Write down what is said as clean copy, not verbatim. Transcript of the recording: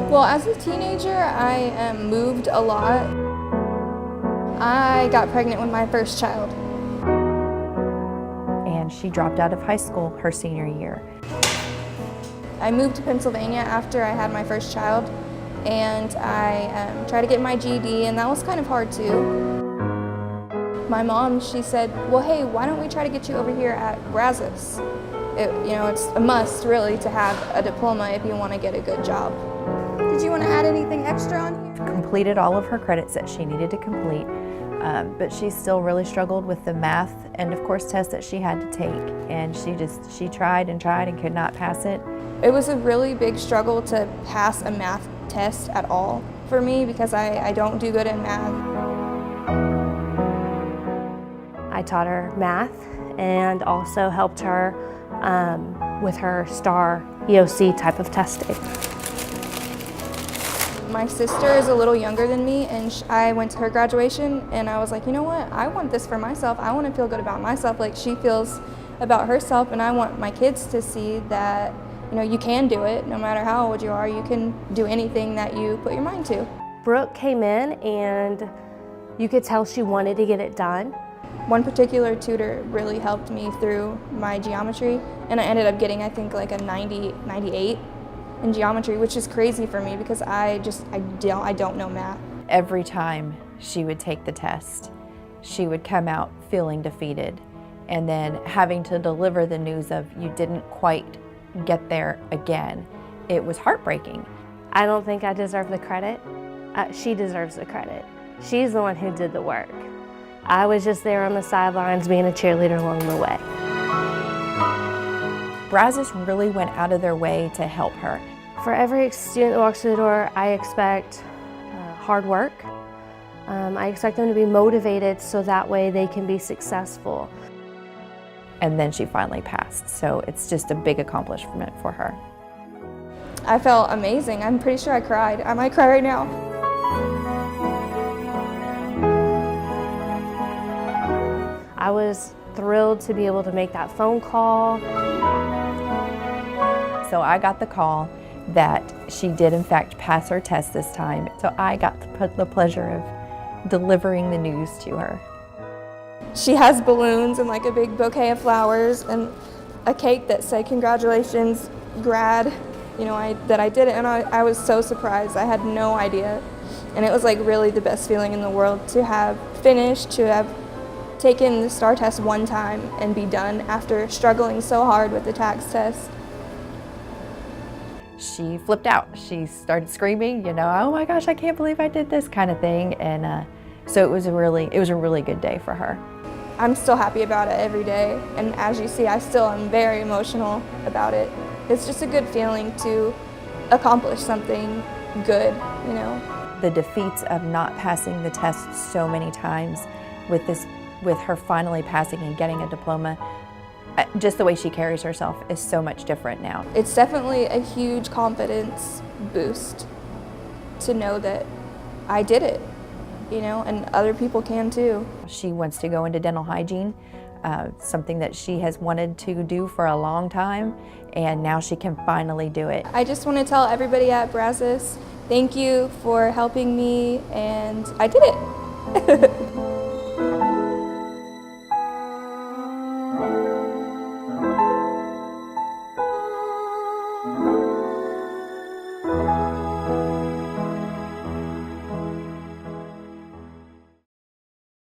Well, as a teenager, I moved a lot. I got pregnant with my first child. And she dropped out of high school her senior year. I moved to Pennsylvania after I had my first child, and I tried to get my GED, and that was kind of hard too. My mom, she said, well, hey, why don't we try to get you over here at Brazos? It's a must, really, to have a diploma if you want to get a good job. Did you want to add anything extra on here? Completed all of her credits that she needed to complete, but she still really struggled with the math and, of course, tests that she had to take. And she tried and tried and could not pass it. It was a really big struggle to pass a math test at all for me because I don't do good in math. I taught her math and also helped her with her STAR EOC type of testing. My sister is a little younger than me, and I went to her graduation, and I was like, you know what, I want this for myself. I want to feel good about myself like she feels about herself, and I want my kids to see that you can do it. No matter how old you are, you can do anything that you put your mind to. Brooke came in, and you could tell she wanted to get it done. One particular tutor really helped me through my geometry, and I ended up getting, I think, like a 98 in geometry, which is crazy for me because I don't know math. Every time she would take the test, she would come out feeling defeated, and then having to deliver the news of you didn't quite get there again. It was heartbreaking. I don't think I deserve the credit. She deserves the credit. She's the one who did the work. I was just there on the sidelines being a cheerleader along the way. Brazos really went out of their way to help her. For every student that walks through the door, I expect hard work. I expect them to be motivated so that way they can be successful. And then she finally passed, so it's just a big accomplishment for her. I felt amazing. I'm pretty sure I cried. I might cry right now. I was thrilled to be able to make that phone call. So I got the call that she did in fact pass her test this time. So I got the pleasure of delivering the news to her. She has balloons and like a big bouquet of flowers and a cake that said congratulations grad, that I did it, and I was so surprised. I had no idea. And it was like really the best feeling in the world to have finished, to have taken the STAR test one time and be done after struggling so hard with the tax test. She flipped out. She started screaming, oh my gosh, I can't believe I did this kind of thing. And so it was a really good day for her. I'm still happy about it every day. And as you see, I still am very emotional about it. It's just a good feeling to accomplish something good, The defeats of not passing the test so many times with her finally passing and getting a diploma, just the way she carries herself is so much different now. It's definitely a huge confidence boost to know that I did it, and other people can too. She wants to go into dental hygiene, something that she has wanted to do for a long time, and now she can finally do it. I just want to tell everybody at Brazos, thank you for helping me, and I did it.